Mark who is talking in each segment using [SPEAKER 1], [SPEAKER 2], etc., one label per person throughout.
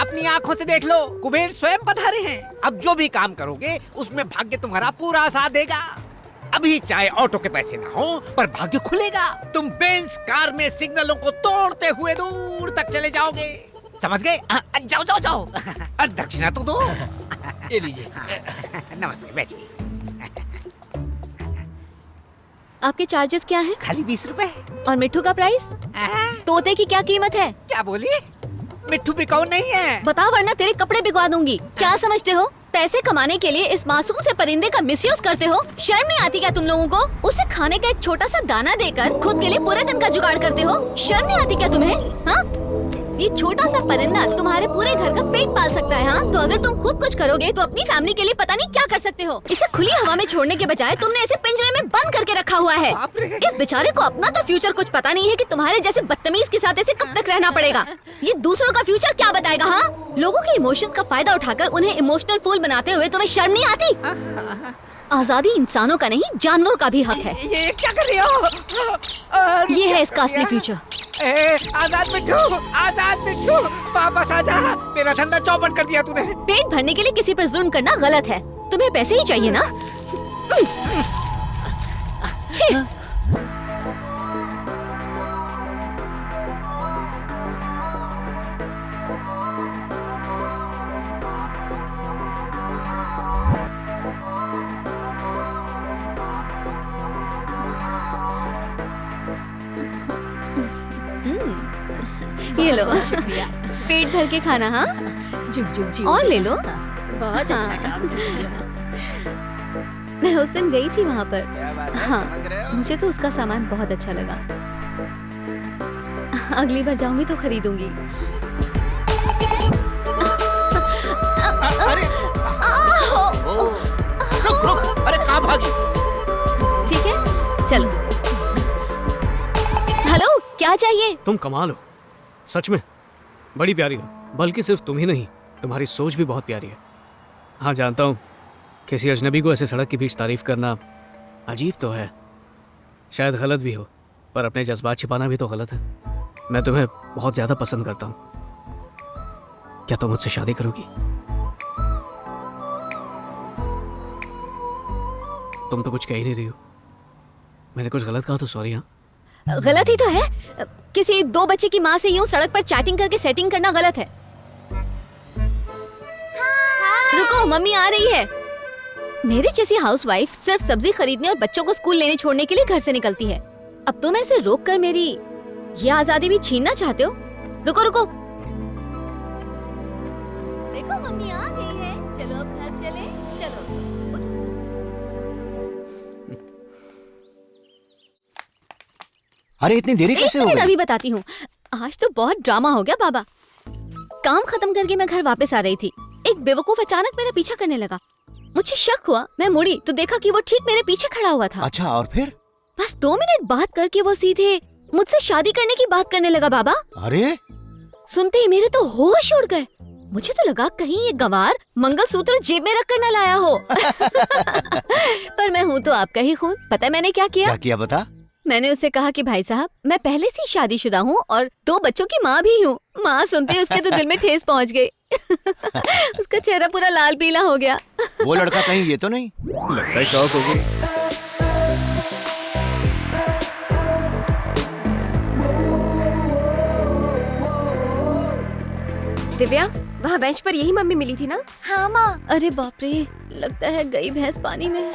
[SPEAKER 1] अपनी आंखों से देख लो, कुबेर स्वयं पधारे हैं। अब जो भी काम करोगे उसमें भाग्य तुम्हारा पूरा साथ देगा। अभी चाहे ऑटो के पैसे ना हो पर भाग्य खुलेगा। तुम बेंज कार में सिग्नलों को तोड़ते हुए दूर तक चले जाओगे। समझ गए? जाओ जाओ जाओ। दक्षिणा तो दो।
[SPEAKER 2] ये लीजिए।
[SPEAKER 1] नमस्ते, बैठिए।
[SPEAKER 3] आपके चार्जेस क्या हैं?
[SPEAKER 1] खाली 20 रुपए।
[SPEAKER 3] और मिट्ठू का प्राइस? तोते की क्या कीमत है?
[SPEAKER 1] क्या बोली? मिट्ठू बिकाऊ नहीं है।
[SPEAKER 3] बता वरना तेरे कपड़े बिगवा दूंगी। क्या समझते हो? पैसे कमाने के लिए इस मासूम से परिंदे का मिसयूज करते हो? शर्म नहीं आती क्या तुम लोगों को? उसे खाने का एक छोटा सा दाना देकर खुद के लिए पूरे दिन का जुगाड़ करते हो? शर्म नहीं आती क्या तुम्हें? हाँ? ये छोटा सा परिंदा तुम्हारे पूरे घर का पेट पाल सकता है। हाँ? तो अगर तुम खुद कुछ करोगे तो अपनी फैमिली के लिए पता नहीं क्या कर सकते हो। इसे खुली हवा में छोड़ने के बजाय तुमने इसे पिंजरे में बंद करके रखा हुआ है। इस बेचारे को अपना तो फ्यूचर कुछ पता नहीं है कि तुम्हारे जैसे बदतमीज के साथ इसे कब तक रहना पड़ेगा। ये दूसरों का फ्यूचर क्या बताएगा? हाँ? लोगों के इमोशंस का फायदा उठाकर उन्हें इमोशनल फूल बनाते हुए तुम्हें शर्म नहीं आती? आजादी इंसानों का नहीं जानवरों का भी हक है।
[SPEAKER 1] ये क्या कर रही हो?
[SPEAKER 3] ये है इसका असली फ्यूचर।
[SPEAKER 1] आजाद मिट्ठू, आजाद मिट्ठू, वापस आजा। मेरा धंधा चौपट कर दिया तूने।
[SPEAKER 3] पेट भरने के लिए किसी पर जुल्म करना गलत है। तुम्हें पैसे ही चाहिए ना? छी! ये लो, पेट भर के खाना। हाँ, और ले लो।
[SPEAKER 4] बहुत अच्छा काम किया।
[SPEAKER 3] मैं उस दिन गई थी वहाँ पर।
[SPEAKER 1] क्या बात है?
[SPEAKER 3] हाँ,
[SPEAKER 1] चमक रहे हो।
[SPEAKER 3] मुझे तो उसका सामान बहुत अच्छा लगा। अगली बार जाऊंगी तो खरीदूंगी।
[SPEAKER 2] अरे रुक रुक, अरे कहाँ भागी?
[SPEAKER 3] ठीक है, चलो। हेलो, क्या चाहिए?
[SPEAKER 5] तुम कमाल हो, सच में बड़ी प्यारी हो। बल्कि सिर्फ तुम ही नहीं, तुम्हारी सोच भी बहुत प्यारी है। हाँ जानता हूँ, किसी अजनबी को ऐसे सड़क के बीच तारीफ करना अजीब तो है, शायद गलत भी हो, पर अपने जज्बात छिपाना भी तो गलत है। मैं तुम्हें बहुत ज्यादा पसंद करता हूँ। क्या तुम मुझसे शादी करोगी? तुम तो कुछ कह ही नहीं रही हो। मैंने कुछ गलत कहा तो सॉरी। हाँ,
[SPEAKER 3] गलत ही तो है। किसी दो बच्चे की माँ से यूं सड़क पर चैटिंग करके सेटिंग करना गलत है। रुको, मम्मी आ रही है। मेरे जैसी हाउसवाइफ सिर्फ सब्जी खरीदने और बच्चों को स्कूल लेने छोड़ने के लिए घर से निकलती है। अब तुम ऐसे रोक कर मेरी ये आजादी भी छीनना चाहते हो? रुको रुको, देखो मम्मी आ गई है। चलो अब घर चले। चलो
[SPEAKER 2] अरे इतनी देरी कैसे हो गई?
[SPEAKER 3] अभी बताती हूँ। आज तो बहुत ड्रामा हो गया बाबा। काम खत्म करके मैं घर वापस आ रही थी, एक बेवकूफ अचानक मेरा पीछा करने लगा। मुझे शक हुआ, मैं मुड़ी तो देखा कि वो ठीक मेरे पीछे खड़ा हुआ था।
[SPEAKER 2] अच्छा, और फिर?
[SPEAKER 3] बस 2 मिनट बात करके वो सीधे मुझसे शादी करने की बात करने लगा बाबा।
[SPEAKER 2] अरे
[SPEAKER 3] सुनते ही मेरे तो होश उड़ गए। मुझे तो लगा कहीं ये गंवार मंगलसूत्र जेब में रख कर न लाया हो। पर मैं हूँ तो आपका ही खून। पता है मैंने क्या किया?
[SPEAKER 2] क्या किया बता?
[SPEAKER 3] मैंने उससे कहा कि भाई साहब, मैं पहले से ही शादीशुदा हूँ और 2 बच्चों की माँ भी हूँ। माँ सुनते ही उसके तो दिल में ठेस पहुँच गई। उसका चेहरा पूरा लाल पीला हो गया।
[SPEAKER 2] वो लड़का कहीं ये तो नहीं?
[SPEAKER 5] लगता है शौक होगी।
[SPEAKER 4] दिव्या, वहाँ बेंच पर यही मम्मी मिली थी ना?
[SPEAKER 3] हाँ माँ। अरे बाप रे, लगता है गई भैंस पानी में।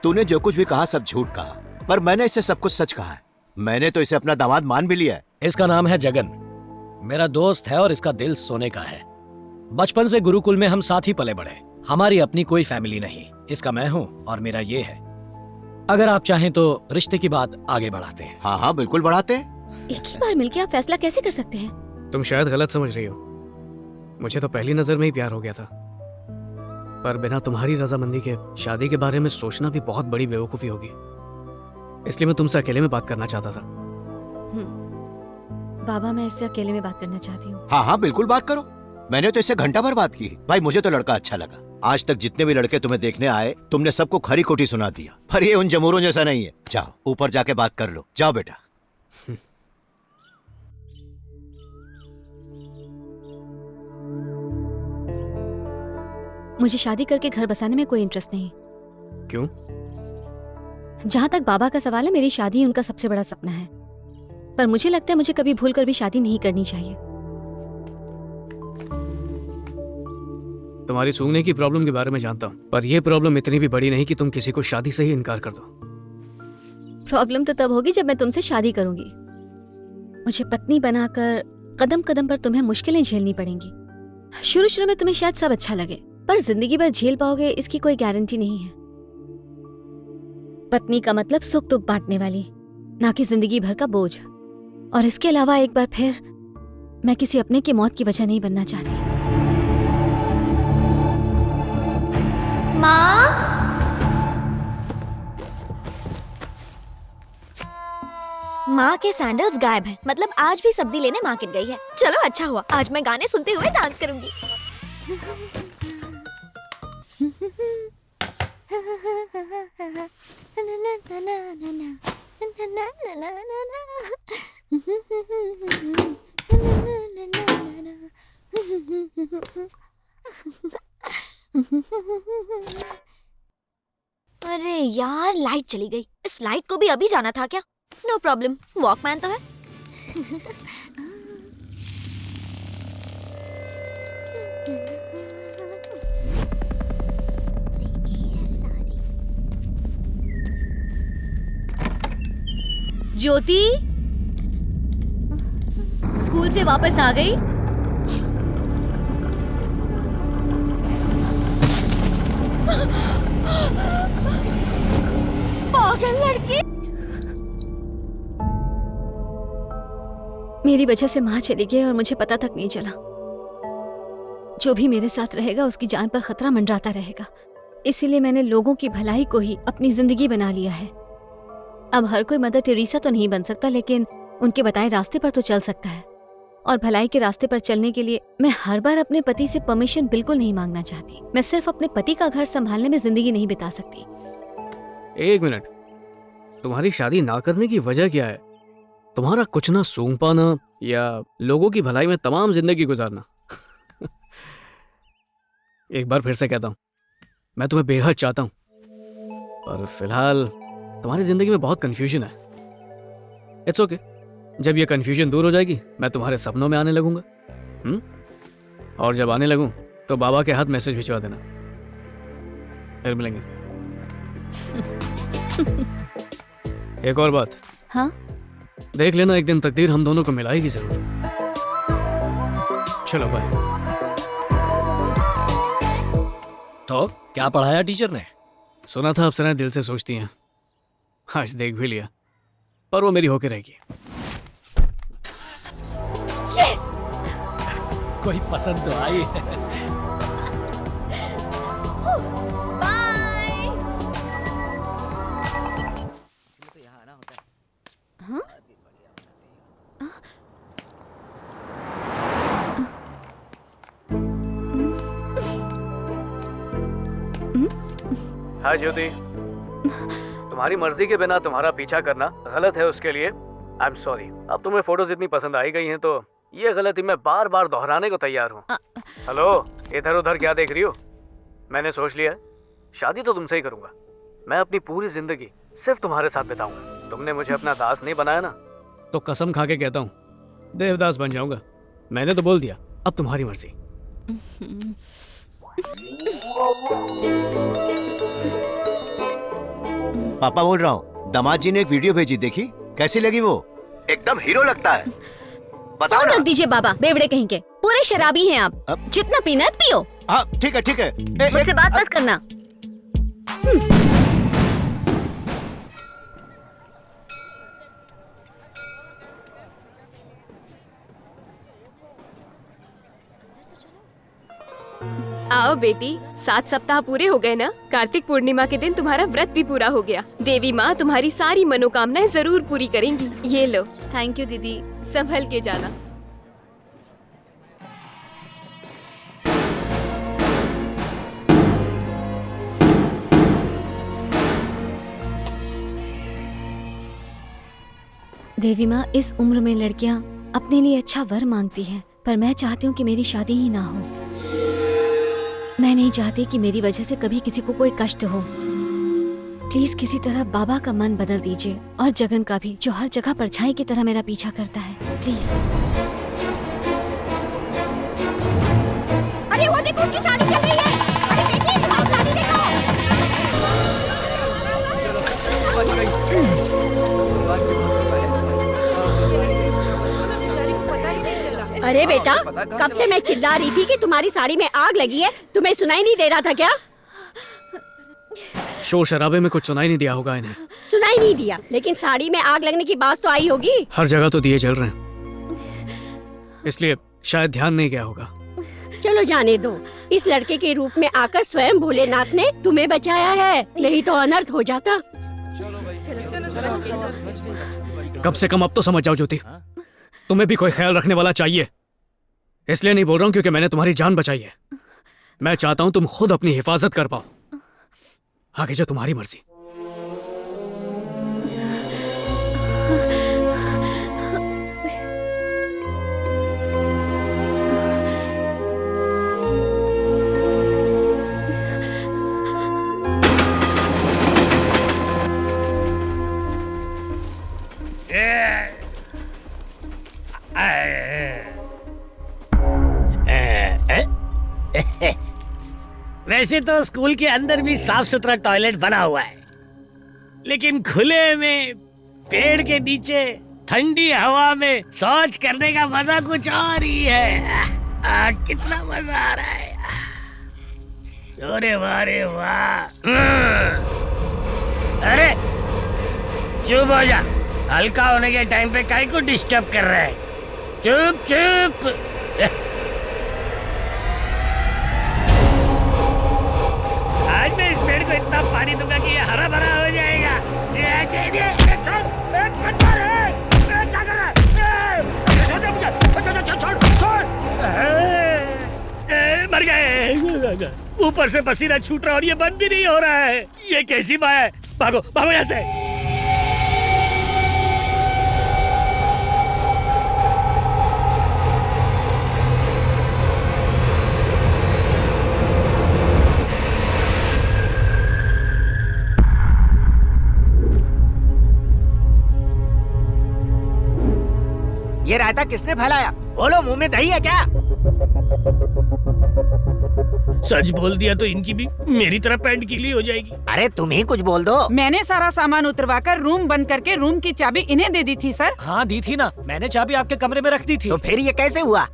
[SPEAKER 2] तूने जो कुछ भी कहा सब झूठ कहा, पर मैंने इसे सब कुछ सच कहा है। मैंने तो इसे अपना दामाद मान भी लिया है।
[SPEAKER 6] इसका नाम है जगन, मेरा दोस्त है और इसका दिल सोने का है। बचपन से गुरुकुल में हम साथ ही पले बढ़े। हमारी अपनी कोई फैमिली नहीं, इसका मैं हूँ और मेरा ये है। अगर आप चाहें तो रिश्ते की बात आगे बढ़ाते हैं।
[SPEAKER 2] हाँ हाँ बिल्कुल बढ़ाते हैं।
[SPEAKER 3] एक ही बार मिलके आप फैसला कैसे कर सकते हैं?
[SPEAKER 5] तुम शायद गलत समझ रही हो। मुझे तो पहली नजर में ही प्यार हो गया था, पर बिना तुम्हारी रजामंदी के शादी के बारे में सोचना भी बहुत बड़ी बेवकूफी होगी। इसलिए मैं तुमसे अकेले में बात करना चाहता था।
[SPEAKER 3] बाबा, मैं इससे अकेले में बात करना चाहती हूँ।
[SPEAKER 2] हाँ हाँ बिल्कुल बात करो। मैंने तो इससे घंटा भर बात की। भाई मुझे तो लड़का अच्छा लगा। आज तक जितने भी लड़के तुम्हें देखने आए, तुमने सबको खरी खोटी सुना दिया, पर ये उन जमूरों जैसा नहीं है। जाओ ऊपर जाके बात कर लो। जाओ बेटा।
[SPEAKER 3] मुझे शादी करके घर बसाने में कोई इंटरेस्ट नहीं।
[SPEAKER 5] क्यों?
[SPEAKER 3] जहाँ तक बाबा का सवाल है, मेरी शादी उनका सबसे बड़ा सपना है, पर मुझे लगता है मुझे कभी भूल कर भी शादी नहीं करनी चाहिए।
[SPEAKER 5] तुम्हारी सूंघने की प्रॉब्लम के बारे में जानता हूँ, पर यह प्रॉब्लम इतनी भी बड़ी नहीं कि तुम किसी को शादी से ही इनकार कर दो।
[SPEAKER 3] प्रॉब्लम तो तब होगी जब मैं तुमसे शादी करूंगी। मुझे पत्नी बनाकर कदम कदम पर तुम्हें मुश्किलें झेलनी पड़ेंगी। शुरू शुरू में तुम्हें शायद सब अच्छा लगे, पर जिंदगी भर झेल पाओगे इसकी कोई गारंटी नहीं है। पत्नी का मतलब सुख दुख बांटने वाली, ना कि जिंदगी भर का बोझ। और इसके अलावा एक बार फिर मैं किसी अपने की मौत की वजह नहीं बनना चाहती।
[SPEAKER 4] माँ, माँ के सैंडल्स गायब हैं। मतलब आज भी सब्जी लेने मार्केट गई है। चलो अच्छा हुआ, आज मैं गाने सुनते हुए डांस करूंगी। अरे यार, लाइट चली गई। इस लाइट को भी अभी जाना था क्या? नो प्रॉब्लम, वॉकमैन तो है।
[SPEAKER 3] ज्योति स्कूल से वापस आ गई?
[SPEAKER 4] पागल लड़की।
[SPEAKER 3] मेरी वजह से माँ चली गई और मुझे पता तक नहीं चला। जो भी मेरे साथ रहेगा उसकी जान पर खतरा मंडराता रहेगा। इसीलिए मैंने लोगों की भलाई को ही अपनी जिंदगी बना लिया है। अब हर कोई मदर टेरेसा तो नहीं बन सकता, लेकिन उनके बताए रास्ते पर तो चल सकता है। और भलाई के रास्ते पर चलने के लिए मैं हर बार अपने पति से परमिशन बिल्कुल नहीं मांगना चाहती। मैं सिर्फ अपने पति का घर संभालने में जिंदगी नहीं बिता सकती।
[SPEAKER 5] एक मिनट, तुम्हारी शादी ना करने की वजह क्या है? तुम्हारा कुछ ना सूंघ पाना या लोगों की भलाई में तमाम जिंदगी गुजारना? एक बार फिर से कहता हूं, मैं तुम्हें बेहद चाहता हूं, और फिलहाल तुम्हारी जिंदगी में बहुत कंफ्यूजन है। इट्स ओके, जब ये कंफ्यूजन दूर हो जाएगी मैं तुम्हारे सपनों में आने लगूंगा। और जब आने लगूं तो बाबा के हाथ मैसेज भिजवा देना। फिर मिलेंगे। एक और बात।
[SPEAKER 3] हाँ?
[SPEAKER 5] देख लेना, एक दिन तकदीर हम दोनों को मिलाएगी जरूर। चलो बाय।
[SPEAKER 6] तो क्या पढ़ाया टीचर ने?
[SPEAKER 5] सुना था अप्सराएं दिल से सोचती हैं, आज देख भी लिया, पर वो मेरी होके रहेगी।
[SPEAKER 6] कोई पसंद तो आई है।
[SPEAKER 4] बाय।
[SPEAKER 3] हाँ?
[SPEAKER 5] हाँ ज्योति, तुम्हारी मर्जी के बिना तुम्हारा पीछा करना गलत है, उसके लिए आई एम सॉरी। अब तुम्हें फोटोज इतनी पसंद आई गई हैं तो ये गलती मैं बार बार दोहराने को तैयार हूँ। हेलो, इधर उधर क्या देख रही हो? मैंने सोच लिया, शादी तो तुमसे ही करूंगा। मैं अपनी पूरी जिंदगी सिर्फ तुम्हारे साथ बिताऊंगा। तुमने मुझे अपना दास नहीं बनाया ना, तो कसम खा के कहता हूँ देवदास बन जाऊंगा। मैंने तो बोल दिया, अब तुम्हारी मर्जी।
[SPEAKER 2] पापा बोल रहा हूँ, दामाद जी ने एक वीडियो भेजी, देखी कैसी लगी? वो एकदम हीरो लगता है। बताओ ना।
[SPEAKER 3] रख दीजिए बाबा, बेवड़े कहीं के। पूरे शराबी हैं आप।
[SPEAKER 2] अब?
[SPEAKER 3] जितना पीना है पियो।
[SPEAKER 2] हाँ ठीक है ठीक है।
[SPEAKER 3] मुझसे बात मत करना।
[SPEAKER 4] आओ बेटी, 7 सप्ताह पूरे हो गए ना। कार्तिक पूर्णिमा के दिन तुम्हारा व्रत भी पूरा हो गया। देवी माँ तुम्हारी सारी मनोकामनाएं जरूर पूरी करेंगी। ये लो।
[SPEAKER 3] थैंक यू दीदी।
[SPEAKER 4] संभल के जाना।
[SPEAKER 3] देवी माँ, इस उम्र में लड़कियाँ अपने लिए अच्छा वर मांगती हैं, पर मैं चाहती हूँ कि मेरी शादी ही ना हो। मैं नहीं चाहती कि मेरी वजह से कभी किसी को कोई कष्ट हो। प्लीज किसी तरह बाबा का मन बदल दीजिए और जगन का भी, जो हर जगह परछाई की तरह मेरा पीछा करता है। प्लीज।
[SPEAKER 7] अरे वो देखो, उसकी साड़ी चल रही है। अरे बेटी, तुम्हारी साड़ी देखो। अरे बेटा, कब से मैं चिल्ला रही थी कि तुम्हारी साड़ी में आग लगी है, तुम्हें सुनाई नहीं दे रहा था क्या?
[SPEAKER 5] शोर शराबे में कुछ सुनाई नहीं दिया होगा इन्हें।
[SPEAKER 7] सुनाई नहीं दिया, लेकिन साड़ी में आग लगने की बात तो आई होगी।
[SPEAKER 5] हर जगह तो दिए जल रहे हैं, इसलिए शायद ध्यान नहीं गया होगा।
[SPEAKER 7] चलो जाने दो, इस लड़के के रूप में आकर स्वयं भोलेनाथ ने तुम्हें बचाया है, नहीं तो अनर्थ हो जाता।
[SPEAKER 5] कम से कम अब तो समझ जाओ ज्योति, तुम्हें भी कोई ख्याल रखने वाला चाहिए। इसलिए नहीं बोल रहा हूँ क्योंकि मैंने तुम्हारी जान बचाई है। मैं चाहता हूँ तुम खुद अपनी हिफाजत कर पाओ। आगे जो तुम्हारी मर्जी।
[SPEAKER 8] वैसे तो स्कूल के अंदर भी साफ सुथरा टॉयलेट बना हुआ है, लेकिन खुले में पेड़ के नीचे ठंडी हवा में शौच करने का मजा कुछ और ही है। कितना मजा आ रहा है। अरे वाह रे वाह। अरे चुप हो जा, हल्का होने के टाइम पे काहे को डिस्टर्ब कर रहा है। चुप चुप। आज मैं इस पेड़ को इतना पानी दूंगा कि ये हरा भरा हो जाएगा। मर गए। ऊपर से पसीना छूट रहा और ये बंद भी नहीं हो रहा है। ये कैसी माँ है? भागो भागो यहाँ से।
[SPEAKER 1] ये रायता किसने फैलाया? बोलो, मुंह में दही है क्या?
[SPEAKER 8] सच बोल दिया तो इनकी भी मेरी तरह पैंट गीली हो जाएगी।
[SPEAKER 1] अरे तुम ही कुछ बोल दो।
[SPEAKER 9] मैंने सारा सामान उतरवाकर रूम बंद करके रूम की चाबी इन्हें दे दी थी सर।
[SPEAKER 6] हाँ दी थी ना, मैंने चाबी आपके कमरे में रख दी थी।
[SPEAKER 1] तो फिर ये कैसे हुआ?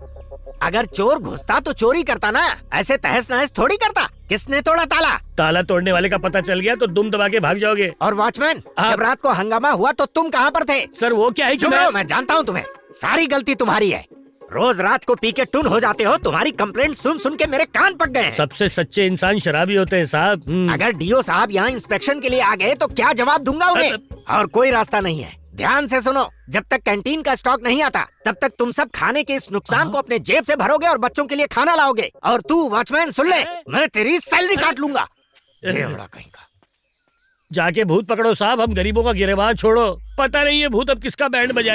[SPEAKER 1] अगर चोर घुसता तो चोरी करता ना, ऐसे तहस नहस थोड़ी करता। किसने तोड़ा ताला?
[SPEAKER 8] ताला तोड़ने वाले का पता चल गया तो दुम दबा के भाग जाओगे।
[SPEAKER 1] और वॉचमैन, जब रात को हंगामा हुआ तो तुम कहाँ पर थे?
[SPEAKER 8] सर वो क्या है कि
[SPEAKER 1] मैं जानता हूँ तुम्हें। सारी गलती तुम्हारी है। रोज रात को पी के टुन हो जाते हो। तुम्हारी कंप्लेंट सुन सुन के मेरे कान पक गए हैं।
[SPEAKER 8] सबसे सच्चे इंसान शराबी होते हैं साहब।
[SPEAKER 1] अगर डीओ साहब यहाँ इंस्पेक्शन के लिए आ गए तो क्या जवाब दूंगा उन्हें? और कोई रास्ता नहीं है। ध्यान से सुनो, जब तक कैंटीन का स्टॉक नहीं आता तब तक तुम सब खाने के इस नुकसान को अपने जेब से भरोगे और बच्चों के लिए खाना लाओगे। और तू वॉचमैन सुन ले, मैं तेरी सैलरी काट लूंगा। देवड़ा कहीं का।
[SPEAKER 8] जाके भूत पकड़ो साहब, हम गरीबों का गिरेबान छोड़ो। पता नहीं ये भूत अब किसका बैंड बजाएगा।